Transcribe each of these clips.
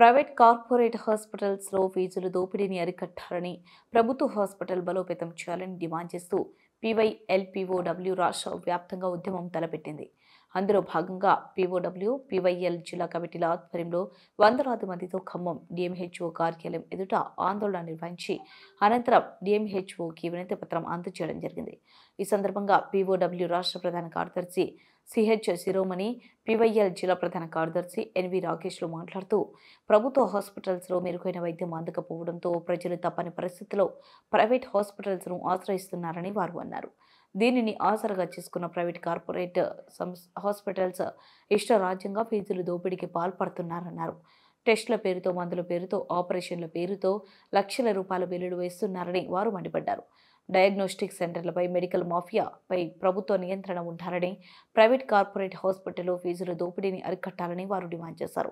Private corporate హాస్పిటల్స్లో ఫీజుల దోపిడీని అరికట్టాలని, ప్రభుత్వ హాస్పిటల్ బలోపేతం చేయాలని డిమాండ్ చేస్తూ పీవైఎల్పీఓడబ్ల్యూ రాష్ట్ర వ్యాప్తంగా ఉద్యమం తలపెట్టింది. అందులో భాగంగా పీఓడబ్ల్యూ, పీవైఎల్ జిల్లా కమిటీల ఆధ్వర్యంలో వందలాది మందితో ఖమ్మం డిఎంహెచ్ఓ కార్యాలయం ఎదుట ఆందోళన నిర్వహించి అనంతరం డిఎంహెచ్ఓకి వినతి పత్రం అందజేయడం జరిగింది. ఈ సందర్భంగా పీఓడబ్ల్యూ రాష్ట్ర ప్రధాన కార్యదర్శి సిహెచ్ శిరోమణి, పీవైఎల్ జిల్లా ప్రధాన కార్యదర్శి ఎన్వి రాకేష్లు మాట్లాడుతూ ప్రభుత్వ హాస్పిటల్స్లో మెరుగైన వైద్యం అందకపోవడంతో ప్రజలు తప్పని పరిస్థితిలో ప్రైవేట్ హాస్పిటల్స్ను ఆశ్రయిస్తున్నారని వారు అన్నారు. దీనిని ఆసరగా చేసుకున్న ప్రైవేట్ కార్పొరేట్ హాస్పిటల్స్ ఇష్టరాజ్యంగా ఫీజులు దోపిడీకి పాల్పడుతున్నారన్నారు. టెస్టుల పేరుతో, మందుల పేరుతో, ఆపరేషన్ల పేరుతో లక్షల రూపాయల బిల్లులు వేస్తున్నారని వారు మండిపడ్డారు. డయాగ్నోస్టిక్ సెంటర్లపై, మెడికల్ మాఫియాపై ప్రభుత్వ నియంత్రణ ఉండాలని, ప్రైవేట్ కార్పొరేట్ హాస్పిటల్లో ఫీజుల దోపిడీని అరికట్టాలని వారు డిమాండ్ చేశారు.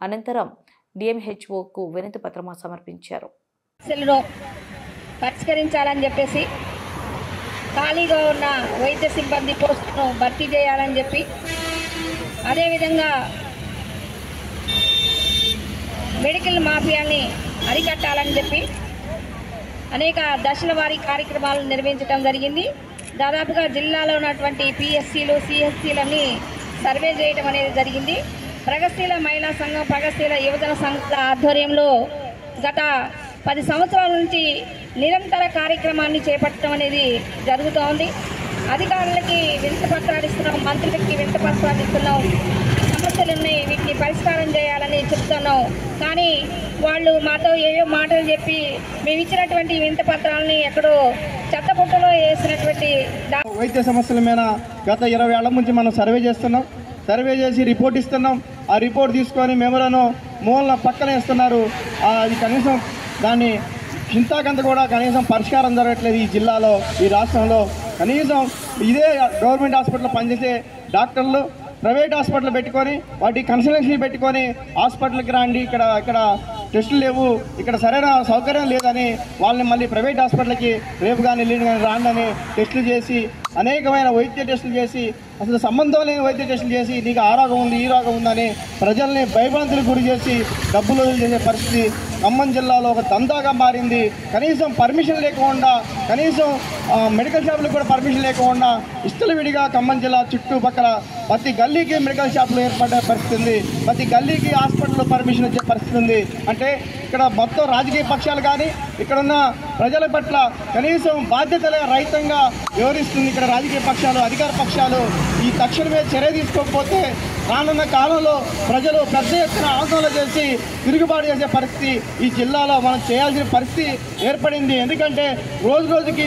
అనంతరం డిఎంహెచ్ఓకు వినతి పత్రం సమర్పించారు. పరిష్కరించాలని చెప్పేసి, ఖాళీగా ఉన్న వైద్య సిబ్బంది పోస్టును భర్తీ చేయాలని చెప్పి, అదేవిధంగా మెడికల్ మాఫియాని అరికట్టాలని చెప్పి అనేక దశల వారీ కార్యక్రమాలు నిర్వహించడం జరిగింది. దాదాపుగా జిల్లాలో ఉన్నటువంటి పిఎస్సీలు, సిఎస్సీలన్నీ సర్వే చేయడం అనేది జరిగింది. ప్రగతిశీల మహిళా సంఘం, ప్రగతిశీల యువజన సంఘాల ఆధ్వర్యంలో గత 10 సంవత్సరాల నుంచి నిరంతర కార్యక్రమాన్ని చేపట్టడం అనేది జరుగుతోంది. అధికారులకి వినతి పత్రాలు ఇస్తున్నాం, మంత్రులకి వినతి పత్రాలు ఇస్తున్నాం, సమస్యలు ఉన్నాయి, వీటిని పరిష్కారం చేయాలని చెప్తున్నాం. కానీ వాళ్ళు మాతో ఏవో మాటలు చెప్పి మేము ఇచ్చినటువంటి వినతి పత్రాలని ఎక్కడో చెత్తపుట్టలో వేసినటువంటి వైద్య సమస్యల మీద గత 20 ఏళ్ల నుంచి మనం సర్వే చేస్తున్నాం. సర్వే చేసి రిపోర్ట్ ఇస్తున్నాం. ఆ రిపోర్ట్ తీసుకొని మెమోలను మూలన పక్కన ఇస్తున్నారు. అది కనీసం దాన్ని చింతాకంత కూడా కనీసం పరిష్కారం జరగట్లేదు. ఈ జిల్లాలో, ఈ రాష్ట్రంలో కనీసం ఇదే గవర్నమెంట్ హాస్పిటల్లో పనిచేసే డాక్టర్లు ప్రైవేట్ హాస్పిటల్ పెట్టుకొని వాటి కన్సల్టెన్సీ పెట్టుకొని హాస్పిటల్కి రండి, ఇక్కడ టెస్టులు లేవు, ఇక్కడ సరైన సౌకర్యం లేదని వాళ్ళని మళ్ళీ ప్రైవేట్ హాస్పిటల్కి రేపు కానీ ఎల్లుండి కానీ రాండి టెస్టులు చేసి, అనేకమైన వైద్య టెస్టులు చేసి, అసలు సంబంధం లేని వైద్య టెస్టులు చేసి నీకు ఆ రోగం ఉంది, ఈ రోగం ఉందని ప్రజల్ని భయభ్రాంతులకు గురి చేసి డబ్బులు చేసే పరిస్థితి ఖమ్మం జిల్లాలో ఒక దందాగా మారింది. కనీసం పర్మిషన్ లేకుండా, కనీసం మెడికల్ షాపులకు కూడా పర్మిషన్ లేకుండా ఇష్టలవిడిగా ఖమ్మం జిల్లా చుట్టుపక్కల ప్రతి గల్లీకి మెడికల్ షాపులు ఏర్పడే పరిస్థితి ఉంది. ప్రతి గల్లీకి హాస్పిటల్లో పర్మిషన్ వచ్చే పరిస్థితి ఉంది. అంటే ఇక్కడ మొత్తం రాజకీయ పక్షాలు కానీ ఇక్కడున్న ప్రజల పట్ల కనీసం బాధ్యతల రహితంగా వివరిస్తుంది ఇక్కడ రాజకీయ పక్షాలు, అధికార పక్షాలు. ఈ తక్షణమే చర్య తీసుకోకపోతే రానున్న కాలంలో ప్రజలు పెద్ద ఎత్తున ఆందోళన చేసి తిరుగుబాటు చేసే పరిస్థితి ఈ జిల్లాలో మనం చేయాల్సిన పరిస్థితి ఏర్పడింది. ఎందుకంటే రోజు రోజుకి